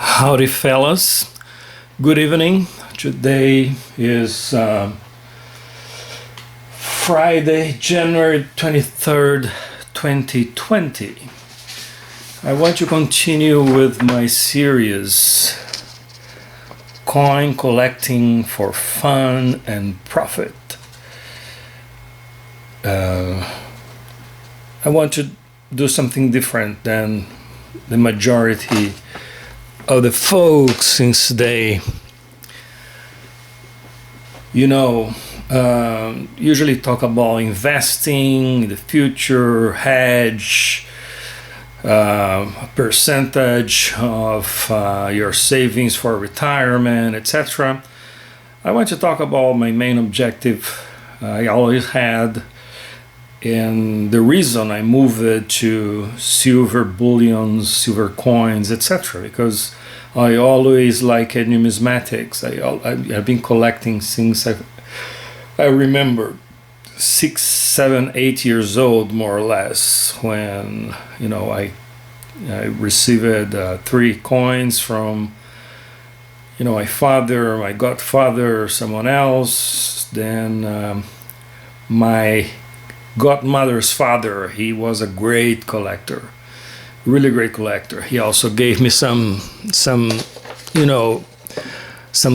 Howdy, fellas. Good evening. Today is Friday, January 23rd, 2020. I want to continue with my series, Coin Collecting for Fun and Profit. I want to do something different than the majority of the folks since they, usually talk about investing in the future, hedge, percentage of your savings for retirement, etc. I want to talk about my main objective I always had, and the reason I moved it to silver bullions, silver coins, etc. Because I always liked numismatics. I've been collecting since I remember 6, 7, 8 years old, more or less, when I received 3 coins from my father, my godfather, or someone else. Then my godmother's father, he was a great collector, really great collector. He also gave me some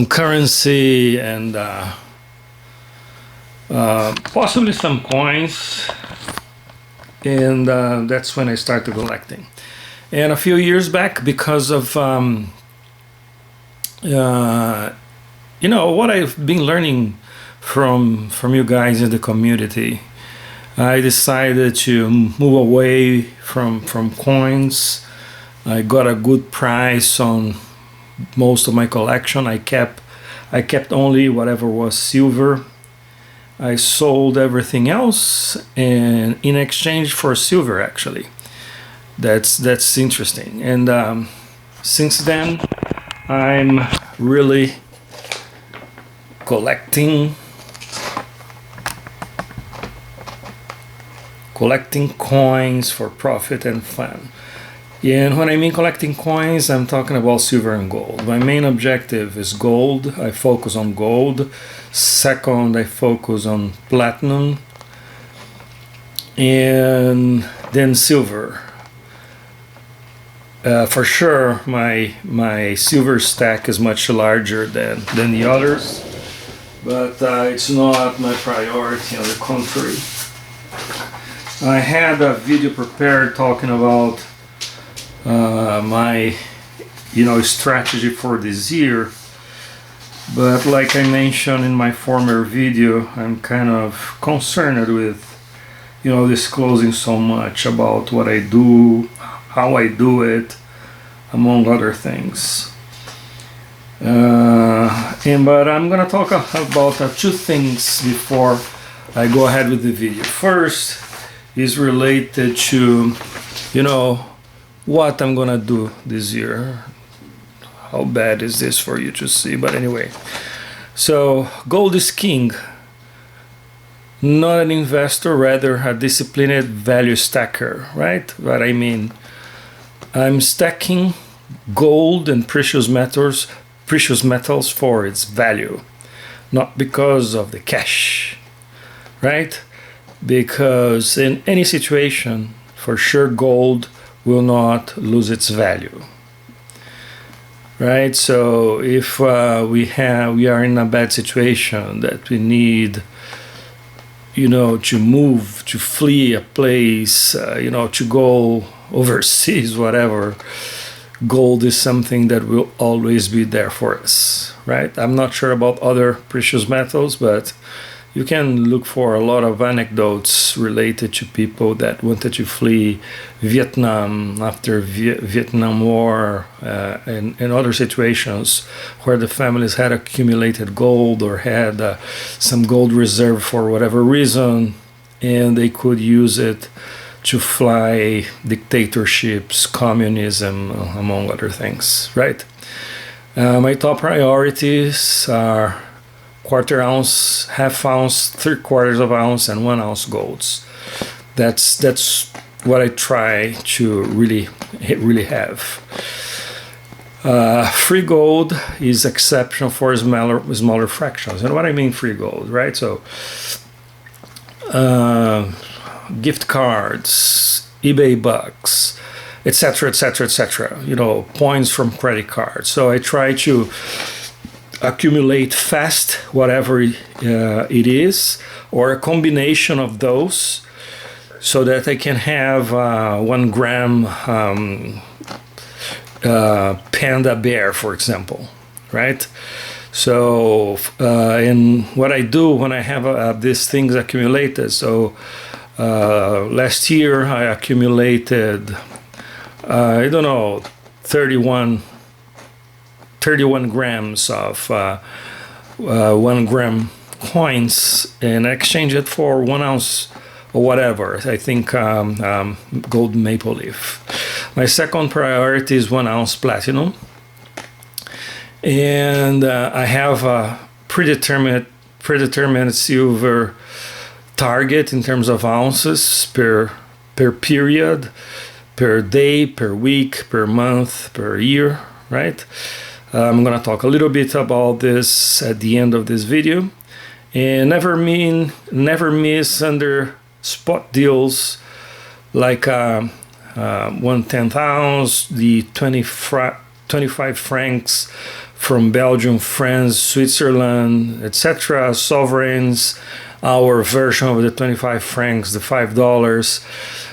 currency and possibly some coins, and that's when I started collecting. And a few years back, because of what I've been learning from you guys in the community, I decided to move away from coins. I got a good price on most of my collection. I kept only whatever was silver. I sold everything else, and in exchange for silver, actually. That's interesting. And since then, I'm really collecting coins for profit and fun. And when I mean collecting coins, I'm talking about silver and gold. My main objective is gold. I focus on gold. Second, I focus on platinum. And then silver. For sure, my silver stack is much larger than the others. But it's not my priority, on the contrary. I had a video prepared talking about my strategy for this year, but like I mentioned in my former video, I'm kind of concerned with disclosing so much about what I do, how I do it, among other things. But I'm gonna talk about 2 things before I go ahead with the video. First is related to what I'm gonna do this year. How bad is this for you to see? But anyway, so gold is king. Not an investor, rather a disciplined value stacker, right? What I mean, I'm stacking gold and precious metals for its value, not because of the cash, right? Because in any situation, for sure, gold will not lose its value, right? So if we are in a bad situation that we need, to move, to flee a place, to go overseas, whatever, gold is something that will always be there for us, right? I'm not sure about other precious metals, but you can look for a lot of anecdotes related to people that wanted to flee Vietnam after Vietnam War, and other situations where the families had accumulated gold or had some gold reserve for whatever reason, and they could use it to fly dictatorships, communism, among other things, right? My top priorities are 1/4 ounce, 1/2 ounce, 3/4 of ounce, and 1 ounce golds. That's what I try to really have. Free gold is exceptional for smaller fractions. And what I mean free gold, right? So gift cards, eBay bucks, etc., etc., etc. You know, points from credit cards. So I try to accumulate fast whatever it is, or a combination of those, so that I can have 1 gram panda bear, for example, right? So and what I do when I have these things accumulated, so last year I accumulated I don't know 31 grams of 1 gram coins, and exchange it for 1 ounce or whatever. I think gold maple leaf. My second priority is 1 ounce platinum, and I have a predetermined silver target in terms of ounces per period, per day, per week, per month, per year, right? I'm gonna talk a little bit about this at the end of this video. And never miss under spot deals like 1/10 ounce, the 25 francs from Belgium, France, Switzerland, etc. Sovereigns, our version of the 25 francs, the $5,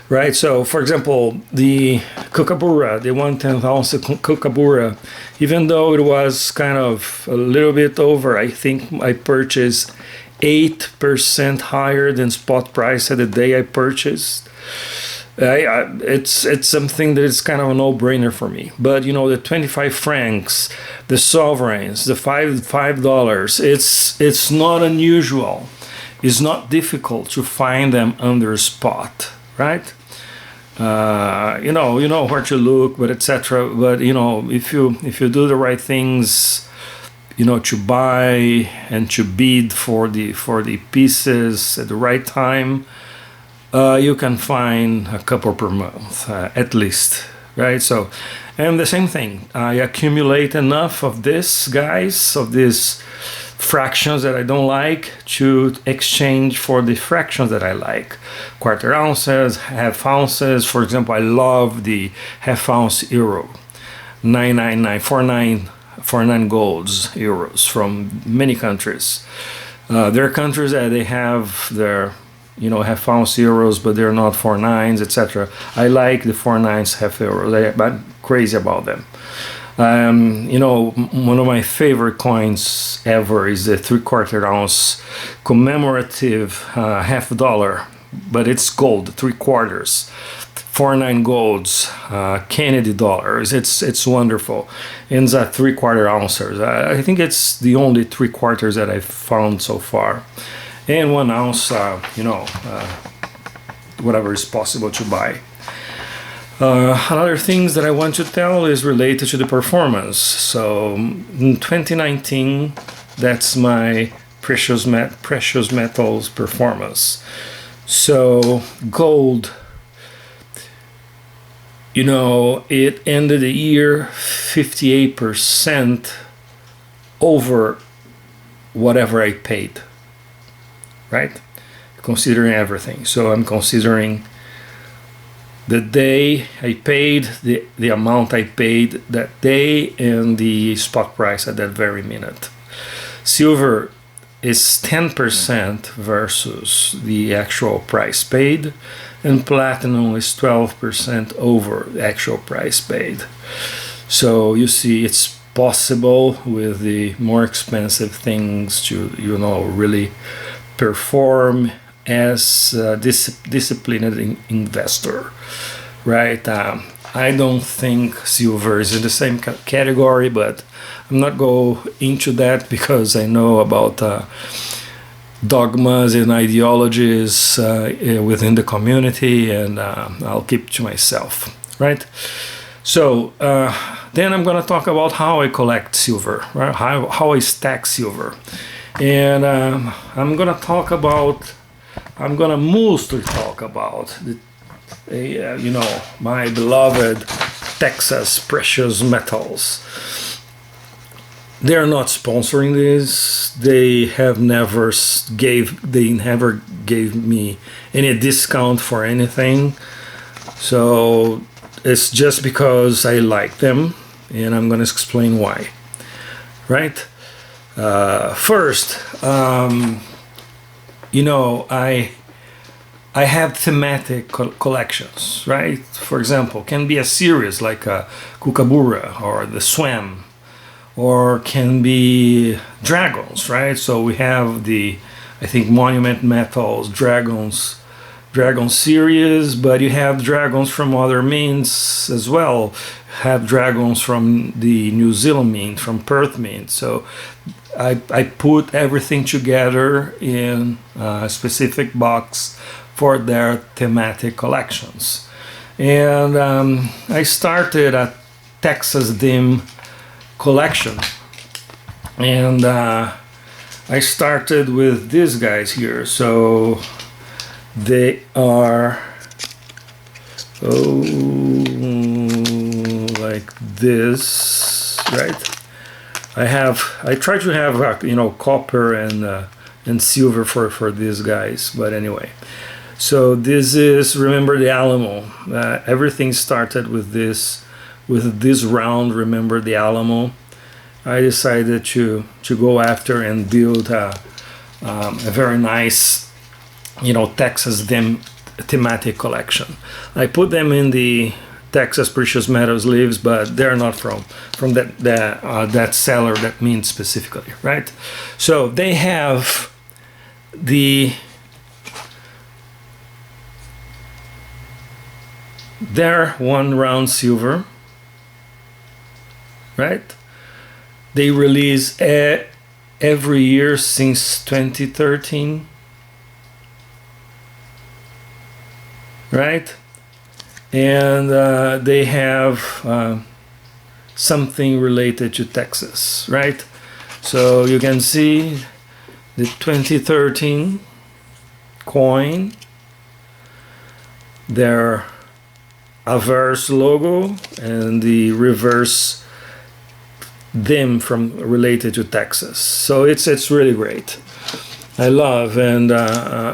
right? So, for example, the Kookaburra, the 1/10 ounce Kookaburra, even though it was kind of a little bit over, I think I purchased 8% higher than spot price at the day I purchased. It's something that is kind of a no-brainer for me. But you know, the 25 francs, the sovereigns, the $5, it's not unusual. It's not difficult to find them under spot, right? You know where to look, but etc. But you know, if you do the right things, you know, to buy and to bid for the pieces at the right time, you can find a couple per month at least, right? So, and the same thing, I accumulate enough of this, guys, of these fractions that I don't like, to exchange for the fractions that I like. Quarter ounces, half ounces. For example, I love the half ounce euro, 999 golds euros from many countries. There are countries that they have their, you know, half ounce euros, but they're not 4.9s, etc. I like the 4.9s half euros. I'm crazy about them. You know, one of my favorite coins ever is the 3/4 ounce commemorative $half, but it's gold, 3/4, 4.9 golds, Kennedy dollars. It's wonderful, and it's at 3/4 ounces. I think it's the only 3/4 that I've found so far, and 1 ounce, you know, whatever is possible to buy. Another things that I want to tell is related to the performance. So in 2019, that's my precious metals performance. So gold, you know, it ended the year 58% over whatever I paid, right? Considering everything. So I'm considering the day I paid, the amount I paid that day, and the spot price at that very minute. Silver is 10% versus the actual price paid, and platinum is 12% over the actual price paid. So you see, it's possible with the more expensive things to, you know, really perform as a disciplined investor, right? I don't think silver is in the same category, but I'm not go into that because I know about dogmas and ideologies within the community, and I'll keep to myself, right? So then I'm going to talk about how I collect silver, right? How I stack silver, and I'm going to mostly talk about you know, my beloved Texas Precious Metals. They're not sponsoring this. They never gave me any discount for anything. So it's just because I like them, and I'm going to explain why. Right? First, I have thematic collections, right? For example, can be a series like a Kookaburra or the Swam, or can be dragons, right? So we have I think Monument Metals Dragon series, but you have dragons from other mints as well. Have dragons from the New Zealand mint, from Perth mint. So I put everything together in a specific box for their thematic collections. And I started a Texas Dim collection, and I started with these guys here. So they are like this, right? I try to have copper and silver for these guys, but anyway. So this is, remember the Alamo. Everything started with this round, remember the Alamo. I decided to go after and build a very nice, Texas thematic collection. I put them in the Texas Precious Metals leaves, but they're not from that seller, that means specifically, right? So they have their one round silver, right? They release every year since 2013, right? And they have something related to Texas, right? So you can see the 2013 coin, their Averse logo, and the reverse dim from related to Texas. So it's really great. I love, and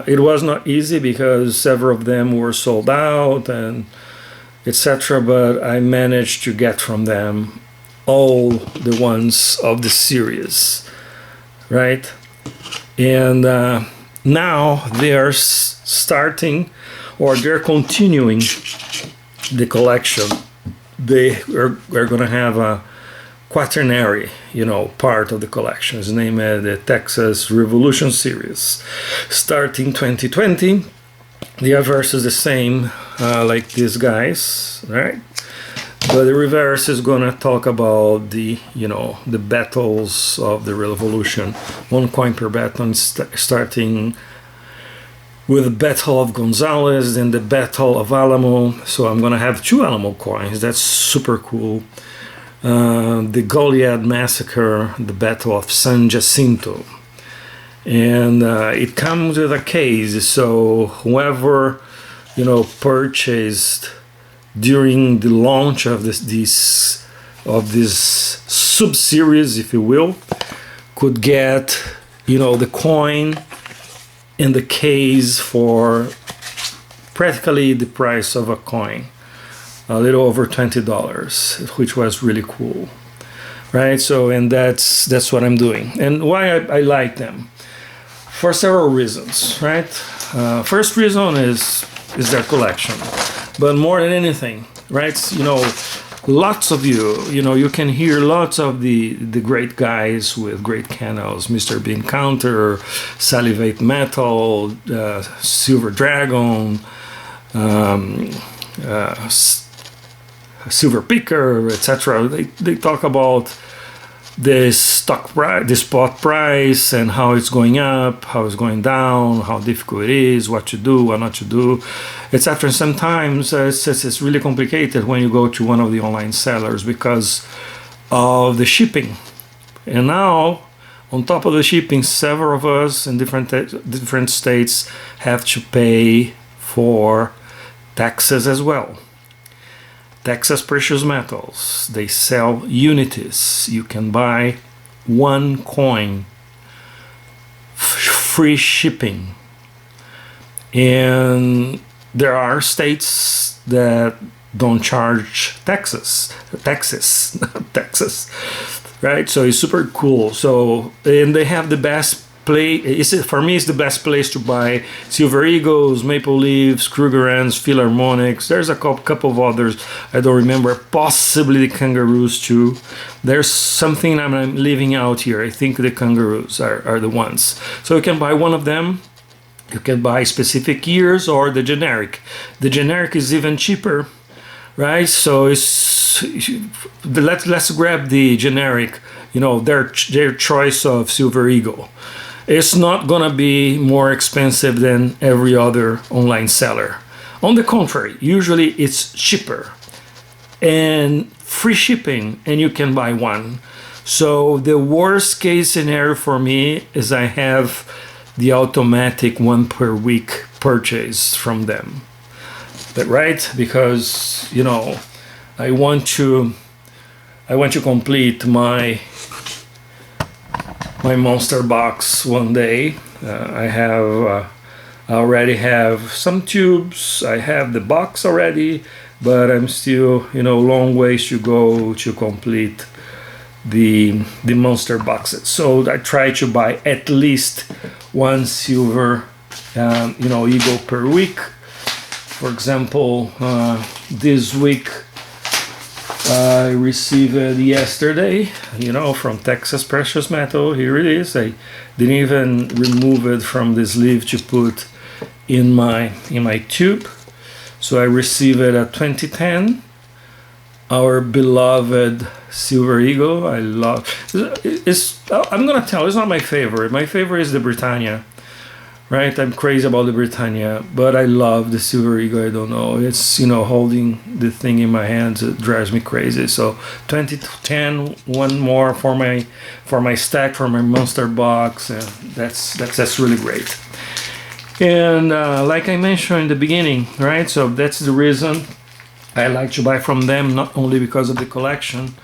it was not easy because several of them were sold out and etc. But I managed to get from them all the ones of the series, right? And now they are starting, or they're continuing the collection. They are going to have a quaternary, part of the collection. It's named the Texas Revolution series. Starting 2020, the reverse is the same, like these guys, right? But the reverse is going to talk about the battles of the revolution. One coin per battle, starting with the Battle of Gonzales and the Battle of Alamo. So I'm going to have 2 Alamo coins. That's super cool. The Goliad Massacre, the Battle of San Jacinto. And it comes with a case. So whoever, purchased during the launch of this sub-series, if you will, could get, the coin in the case for practically the price of a coin, a little over $20, which was really cool, right? So, and that's what I'm doing, and why I like them, for several reasons, right? First reason is their collection, but more than anything, right? Lots of you can hear lots of the great guys with great channels, Mr. Bean Counter, Salivate Metal, Silver Dragon, Silver Picker, etc. They talk about the stock price, the spot price, and how it's going up, how it's going down, how difficult it is, what to do, what not to do, etc. And sometimes it's really complicated when you go to one of the online sellers because of the shipping. And now, on top of the shipping, several of us in different states have to pay for taxes as well. Texas Precious Metals, they sell unities. You can buy one coin, free shipping. And there are states that don't charge Texas, right? So it's super cool. So, and they have the best place. For me, it's the best place to buy Silver Eagles, Maple Leafs, Krugerrands, Philharmonics. There's a couple of others I don't remember. Possibly the Kangaroos too. There's something I'm leaving out here. I think the Kangaroos are the ones. So you can buy one of them. You can buy specific years or the generic. The generic is even cheaper, right? So let's grab the generic. You know, their choice of Silver Eagle. It's not gonna be more expensive than every other online seller. On the contrary, usually it's cheaper and free shipping, and you can buy one. So the worst case scenario for me is I have the automatic 1 per week purchase from them. But right, because you know, I want to complete my monster box one day. I already have some tubes. I have the box already, but I'm still, you know, long ways to go to complete the monster boxes. So I try to buy at least one silver, you know, eagle per week. For example, this week I received it yesterday, you know, from Texas Precious Metal. Here it is. I didn't even remove it from the sleeve to put in my tube. So I received it at 2010. Our beloved Silver Eagle. I love. I'm gonna tell. It's not my favorite. My favorite is the Britannia. Right, I'm crazy about the Britannia, but I love the Silver Eagle. I don't know. It's, you know, holding the thing in my hands, it drives me crazy. So 2010, one more for my stack, for my monster box, and that's really great. And like I mentioned in the beginning, right? So that's the reason I like to buy from them, not only because of the collection,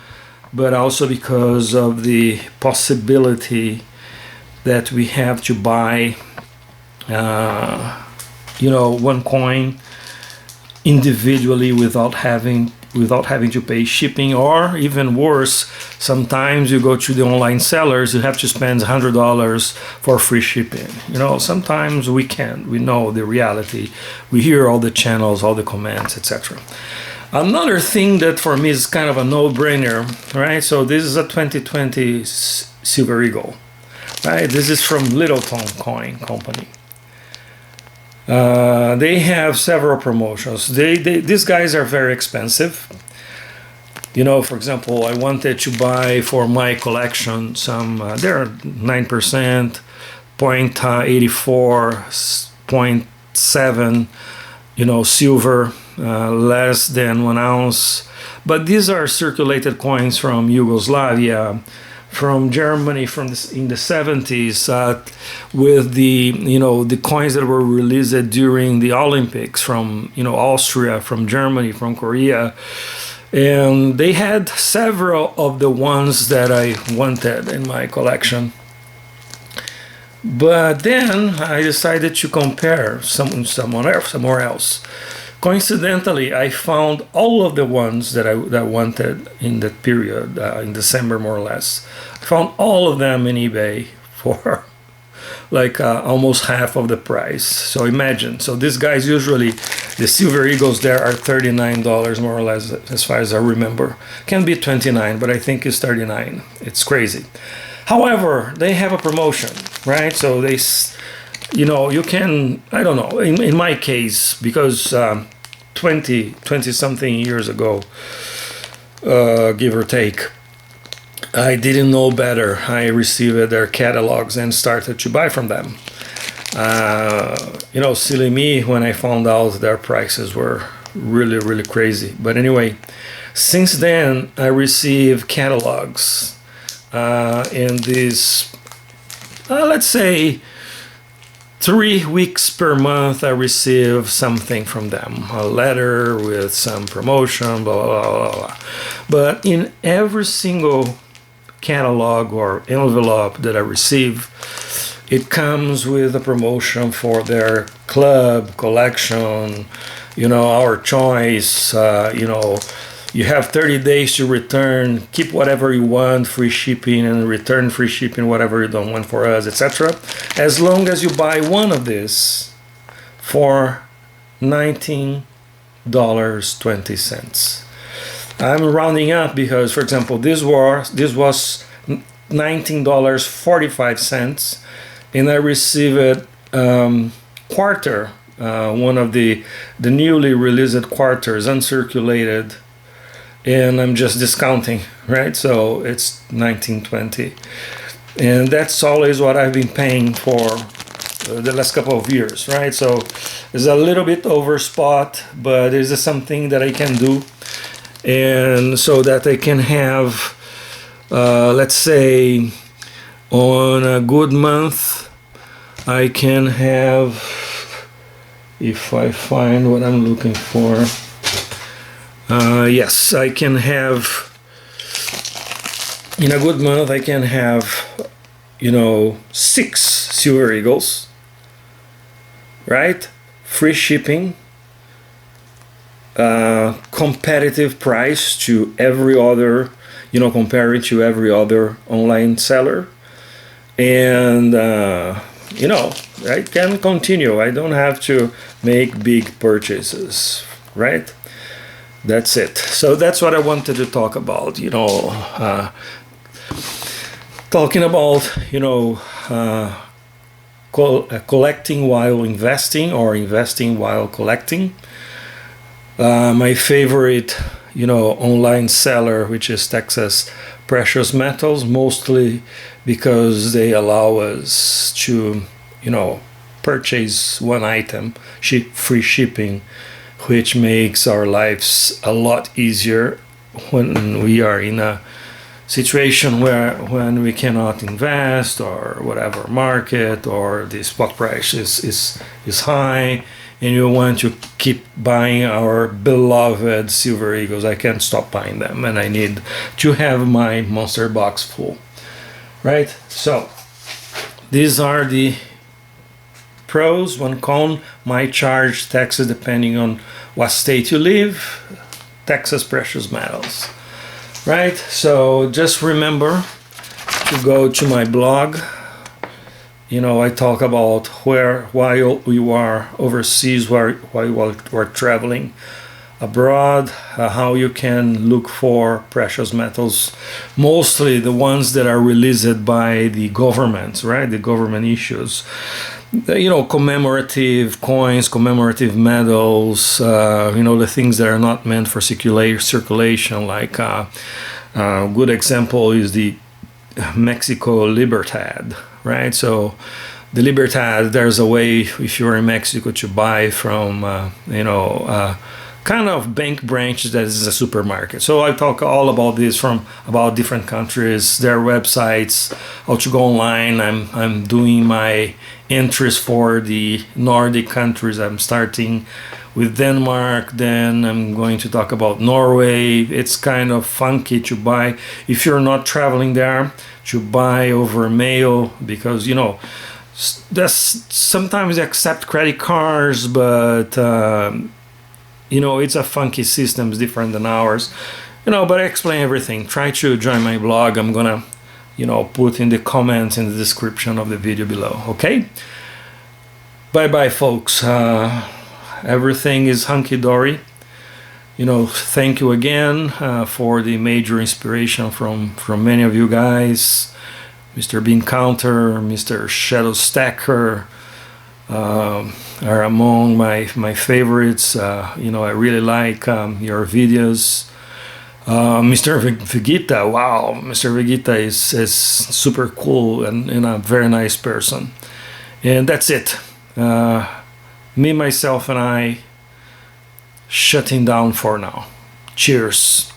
but also because of the possibility that we have to buy you know, one coin individually without having to pay shipping, or even worse, sometimes you go to the online sellers, you have to spend $100 for free shipping. You know, sometimes we can't. We know the reality. We hear all the channels, all the comments, etc. Another thing that for me is kind of a no-brainer, right? So this is a 2020 Silver Eagle, right? This is from Littleton Coin Company. They have several promotions. These guys are very expensive. You know, for example, I wanted to buy for my collection some, they're 9%, 0.84, 0.7, you know, silver, less than 1 ounce. But these are circulated coins from Yugoslavia, from Germany, in the 70s, with the, you know, the coins that were released during the Olympics from, you know, Austria, from Germany, from Korea. And they had several of the ones that I wanted in my collection. But then I decided to compare somewhere else. Coincidentally, I found all of the ones that I wanted in that period, in December more or less. I found all of them in eBay for like almost half of the price. So imagine. So these guys, usually the Silver Eagles there are $39 more or less, as far as I remember. Can be 29, but I think it's 39. It's crazy. However, they have a promotion, right? So they, you know, you can, I don't know, in my case, because 20 something years ago, give or take, I didn't know better. I received their catalogs and started to buy from them. You know, silly me when I found out their prices were really, really crazy. But anyway, since then, I received catalogs in these, let's say, 3 weeks per month I receive something from them, a letter with some promotion, blah, blah, blah, blah. But in every single catalog or envelope that I receive, it comes with a promotion for their club collection, you know, our choice, you know, you have 30 days to return, keep whatever you want, free shipping, and return free shipping, whatever you don't want for us, etc. As long as you buy one of this for $19.20. I'm rounding up because, for example, this was $19.45, and I received quarter, one of the newly released quarters, uncirculated, and I'm just discounting, right? So it's 19.20, and that's always what I've been paying for the last couple of years, right? So it's a little bit over spot, but it is something that I can do, and so that I can have, let's say, on a good month, I can have, if I find what I'm looking for, yes, I can have, in a good month, I can have, you know, 6 Silver Eagles, right? Free shipping, competitive price to every other, you know, comparing to every other online seller, and you know, I can continue. I don't have to make big purchases, right? That's it. So that's what I wanted to talk about, you know, talking about, you know, collecting while investing, or investing while collecting. My favorite, you know, online seller, which is Texas Precious Metals, mostly because they allow us to, you know, purchase one item, free shipping, which makes our lives a lot easier when we are in a situation when we cannot invest, or whatever market, or the spot price is high, and you want to keep buying our beloved Silver Eagles. I can't stop buying them, and I need to have my monster box full, right? So these are the pros. One con, might charge taxes depending on what state you live. Texas Precious Metals, right? So just remember to go to my blog. You know, I talk about while you are overseas, while you are traveling abroad, how you can look for precious metals, mostly the ones that are released by the governments, right? The government issues. You know, commemorative coins, commemorative medals, you know, the things that are not meant for circulation, like a good example is the Mexico Libertad, right? So the Libertad, there's a way, if you're in Mexico, to buy from, you know, kind of bank branch that is a supermarket. So I talk all about this from about different countries, their websites, how to go online. I'm doing my entries for the Nordic countries. I'm starting with Denmark, then I'm going to talk about Norway. It's kind of funky to buy if you're not traveling there, to buy over mail, because, you know, sometimes they accept credit cards, but you know, it's a funky system, it's different than ours, you know, but I explain everything. Try to join my blog. I'm gonna, you know, put in the comments in the description of the video below, okay? Bye bye, folks. Everything is hunky-dory. You know, thank you again for the major inspiration from many of you guys. Mr. Bean Counter, Mr. Shadow Stacker, are among my favorites. You know, I really like your videos. Mr. Vegeta, wow, Mr. Vegeta is super cool and a very nice person. And that's it. Me, myself, and I shutting down for now. Cheers.